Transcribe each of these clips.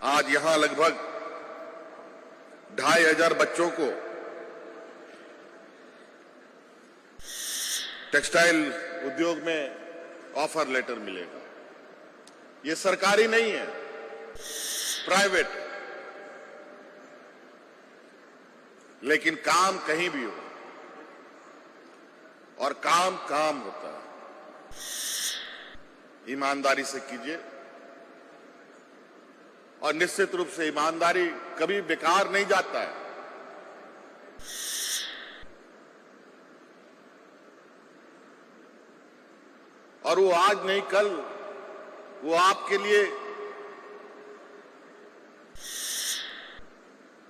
आज यहां लगभग 2500 बच्चों को टेक्सटाइल उद्योग में ऑफर लेटर मिलेगा। ये सरकारी नहीं है, प्राइवेट, लेकिन काम कहीं भी हो और काम काम होता है। ईमानदारी से कीजिए और निश्चित रूप से ईमानदारी कभी बेकार नहीं जाता है। और वो आज नहीं कल वो आपके लिए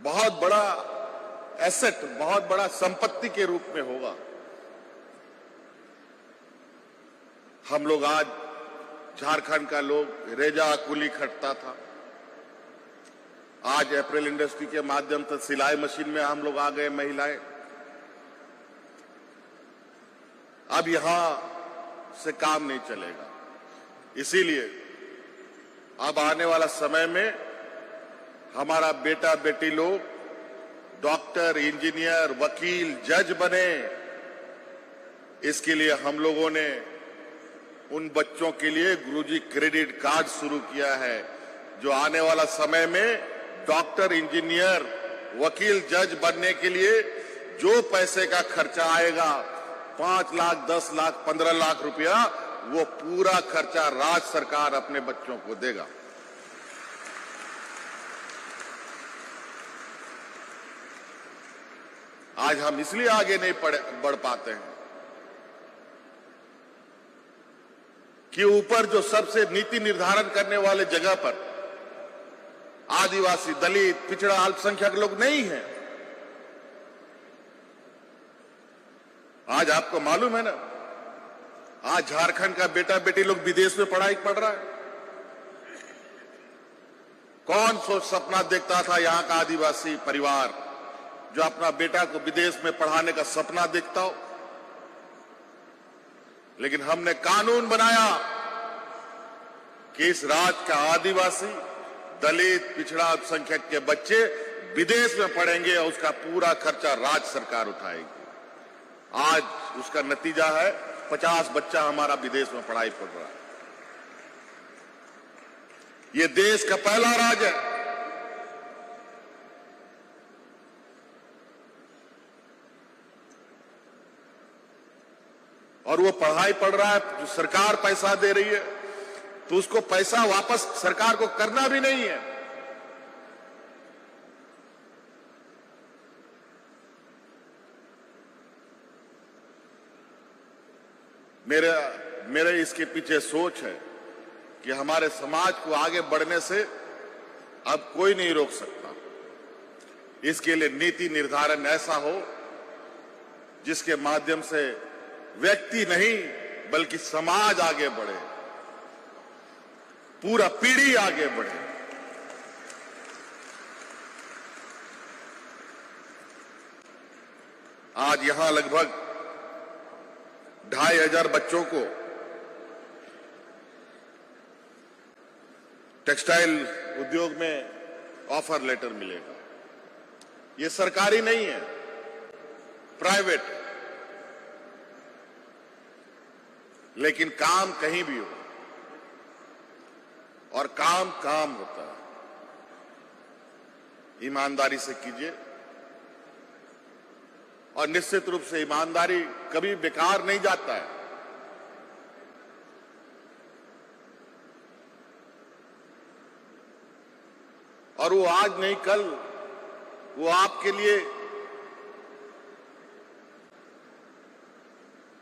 बहुत बड़ा एसेट, बहुत बड़ा संपत्ति के रूप में होगा। हम लोग आज झारखंड का लोग रेजा कुली खटता था, आज अप्रैल इंडस्ट्री के माध्यम से सिलाई मशीन में हम लोग आ गए महिलाएं। अब यहां से काम नहीं चलेगा, इसीलिए अब आने वाला समय में हमारा बेटा बेटी लोग डॉक्टर, इंजीनियर, वकील, जज बने। इसके लिए हम लोगों ने उन बच्चों के लिए गुरुजी क्रेडिट कार्ड शुरू किया है, जो आने वाला समय में डॉक्टर, इंजीनियर, वकील, जज बनने के लिए जो पैसे का खर्चा आएगा, 5 लाख, 10 लाख, 15 लाख रुपया, वो पूरा खर्चा राज्य सरकार अपने बच्चों को देगा। आज हम इसलिए आगे नहीं बढ़ पाते हैं कि ऊपर जो सबसे नीति निर्धारण करने वाले जगह पर आदिवासी, दलित, पिछड़ा, अल्पसंख्यक लोग नहीं हैं। आज आपको मालूम है ना, आज झारखंड का बेटा बेटी लोग विदेश में पढ़ाई पढ़ रहा है। कौन सपना देखता था यहां का आदिवासी परिवार जो अपना बेटा को विदेश में पढ़ाने का सपना देखता हो। लेकिन हमने कानून बनाया कि इस राज्य का आदिवासी, दलित, पिछड़ा, अल्पसंख्यक के बच्चे विदेश में पढ़ेंगे और उसका पूरा खर्चा राज्य सरकार उठाएगी। आज उसका नतीजा है 50 बच्चा हमारा विदेश में पढ़ाई पढ़ रहा है। ये देश का पहला राज्य है। और वो पढ़ाई पढ़ रहा है, जो सरकार पैसा दे रही है, तो उसको पैसा वापस सरकार को करना भी नहीं है। मेरे इसके पीछे सोच है कि हमारे समाज को आगे बढ़ने से अब कोई नहीं रोक सकता। इसके लिए नीति निर्धारण ऐसा हो जिसके माध्यम से व्यक्ति नहीं बल्कि समाज आगे बढ़े, पूरा पीढ़ी आगे बढ़े। आज यहां लगभग 2500 बच्चों को टेक्सटाइल उद्योग में ऑफर लेटर मिलेगा। ये सरकारी नहीं है, प्राइवेट, लेकिन काम कहीं भी हो और काम काम होता है। ईमानदारी से कीजिए और निश्चित रूप से ईमानदारी कभी बेकार नहीं जाता है। और वो आज नहीं कल वो आपके लिए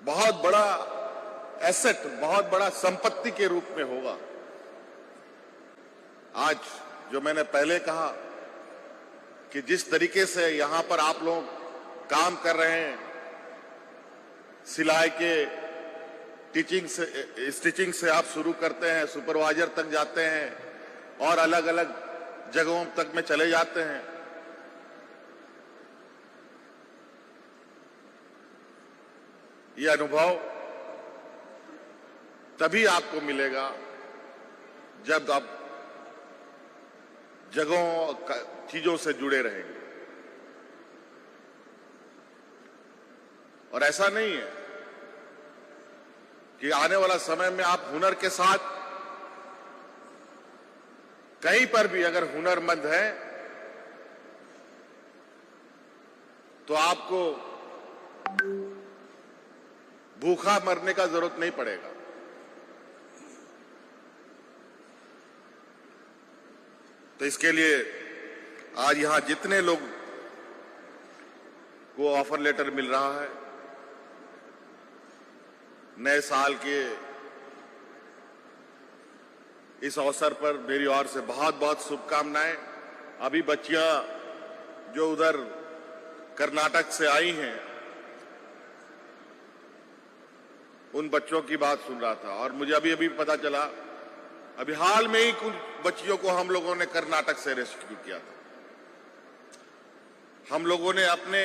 बहुत बड़ा एसेट, बहुत बड़ा संपत्ति के रूप में होगा। आज जो मैंने पहले कहा कि जिस तरीके से यहां पर आप लोग काम कर रहे हैं, सिलाई के स्टिचिंग से आप शुरू करते हैं, सुपरवाइजर तक जाते हैं और अलग अलग जगहों तक में चले जाते हैं। ये अनुभव तभी आपको मिलेगा जब आप जगहों चीजों से जुड़े रहेंगे। और ऐसा नहीं है कि आने वाला समय में आप हुनर के साथ कहीं पर भी अगर हुनरमंद है तो आपको भूखा मरने का जरूरत नहीं पड़ेगा। तो इसके लिए आज यहां जितने लोग को ऑफर लेटर मिल रहा है, नए साल के इस अवसर पर मेरी ओर से बहुत बहुत शुभकामनाएं। अभी बच्चियां जो उधर कर्नाटक से आई हैं, उन बच्चों की बात सुन रहा था और मुझे अभी अभी पता चला, अभी हाल में ही कुछ बच्चियों को हम लोगों ने कर्नाटक से रेस्क्यू किया था। हम लोगों ने अपने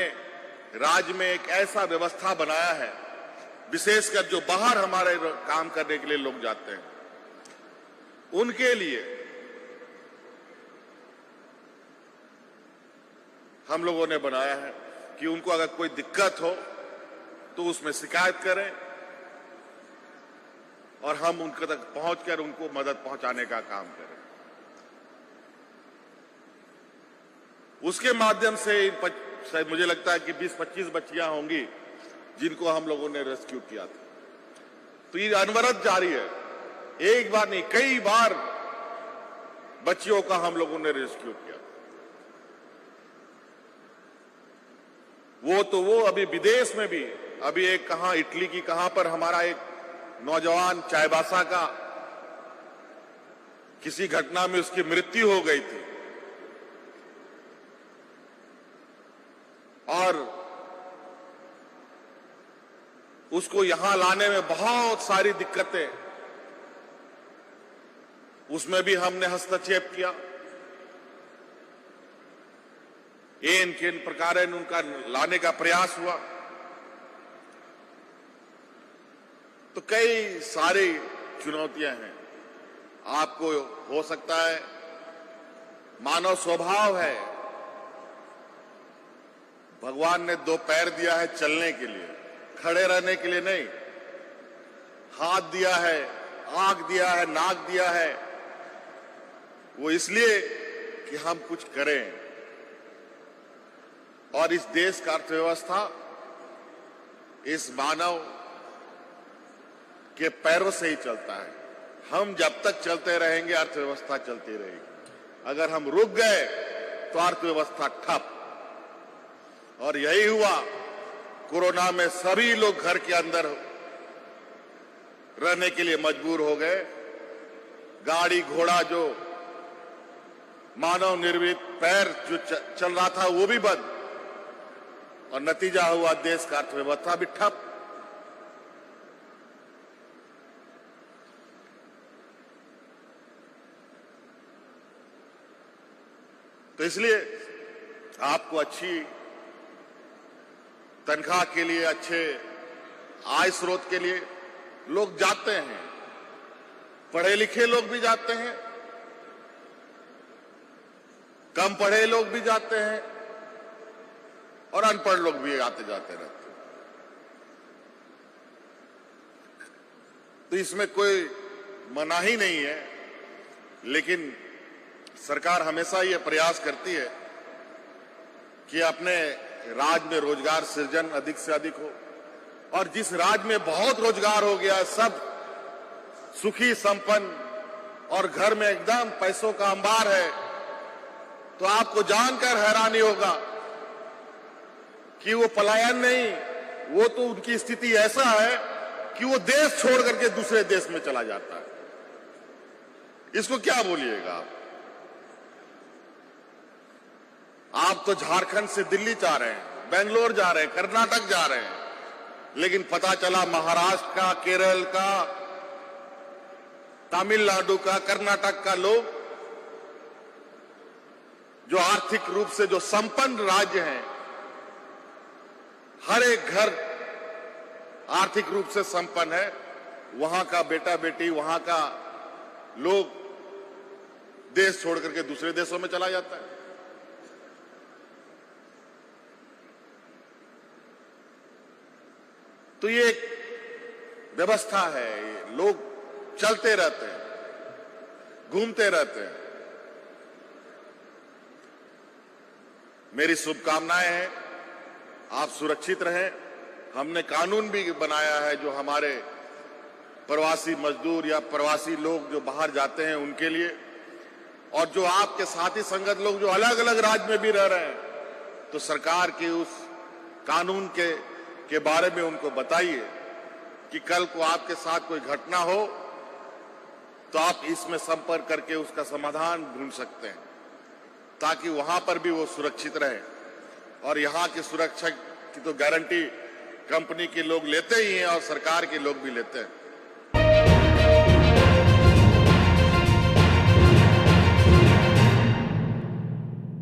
राज्य में एक ऐसा व्यवस्था बनाया है, विशेषकर जो बाहर हमारे काम करने के लिए लोग जाते हैं, उनके लिए हम लोगों ने बनाया है कि उनको अगर कोई दिक्कत हो तो उसमें शिकायत करें और हम उनके तक पहुंचकर उनको मदद पहुंचाने का काम करें। उसके माध्यम से मुझे लगता है कि 20-25 बच्चियां होंगी जिनको हम लोगों ने रेस्क्यू किया था। तो ये अनवरत जारी है, एक बार नहीं कई बार बच्चियों का हम लोगों ने रेस्क्यू किया। वो अभी विदेश में भी, अभी एक कहां इटली की कहां पर हमारा एक नौजवान चाईबासा का किसी घटना में उसकी मृत्यु हो गई थी और उसको यहां लाने में बहुत सारी दिक्कतें, उसमें भी हमने हस्तक्षेप किया। इन किन प्रकार उनका लाने का प्रयास हुआ। तो कई सारी चुनौतियां हैं। आपको हो सकता है, मानव स्वभाव है, भगवान ने 2 पैर दिया है चलने के लिए, खड़े रहने के लिए नहीं। हाथ दिया है, आंख दिया है, नाक दिया है, वो इसलिए कि हम कुछ करें। और इस देश का अर्थव्यवस्था इस मानव के पैरों से ही चलता है। हम जब तक चलते रहेंगे अर्थव्यवस्था चलती रहेगी। अगर हम रुक गए तो अर्थव्यवस्था ठप। और यही हुआ, कोरोना में सभी लोग घर के अंदर रहने के लिए मजबूर हो गए। गाड़ी घोड़ा जो मानव निर्मित पैर जो चल रहा था वो भी बंद, और नतीजा हुआ देश का अर्थव्यवस्था भी ठप। तो इसलिए आपको अच्छी तनख्वाह के लिए, अच्छे आय स्रोत के लिए लोग जाते हैं। पढ़े लिखे लोग भी जाते हैं, कम पढ़े लोग भी जाते हैं और अनपढ़ लोग भी आते जाते रहते हैं। तो इसमें कोई मनाही नहीं है, लेकिन सरकार हमेशा ये प्रयास करती है कि अपने राज्य में रोजगार सृजन अधिक से अधिक हो। और जिस राज्य में बहुत रोजगार हो गया, सब सुखी संपन्न और घर में एकदम पैसों का अंबार है, तो आपको जानकर हैरानी होगा कि वो पलायन नहीं, वो तो उनकी स्थिति ऐसा है कि वो देश छोड़ करके दूसरे देश में चला जाता है। इसको क्या बोलिएगा आप तो झारखंड से दिल्ली जा रहे हैं, बेंगलोर जा रहे हैं, कर्नाटक जा रहे हैं, लेकिन पता चला महाराष्ट्र का, केरल का, तमिलनाडु का, कर्नाटक का लोग जो आर्थिक रूप से जो संपन्न राज्य हैं, हर एक घर आर्थिक रूप से संपन्न है, वहां का बेटा बेटी, वहां का लोग देश छोड़ करके दूसरे देशों में चला जाता है। तो ये एक व्यवस्था है, लोग चलते रहते हैं, घूमते रहते हैं। मेरी शुभकामनाएं हैं, आप सुरक्षित रहें। हमने कानून भी बनाया है जो हमारे प्रवासी मजदूर या प्रवासी लोग जो बाहर जाते हैं उनके लिए, और जो आपके साथी संगत लोग जो अलग अलग राज्य में भी रह रहे हैं, तो सरकार के उस कानून के बारे में उनको बताइए कि कल को आपके साथ कोई घटना हो तो आप इसमें संपर्क करके उसका समाधान ढूंढ सकते हैं, ताकि वहां पर भी वो सुरक्षित रहे। और यहां की सुरक्षा की तो गारंटी कंपनी के लोग लेते ही हैं और सरकार के लोग भी लेते हैं।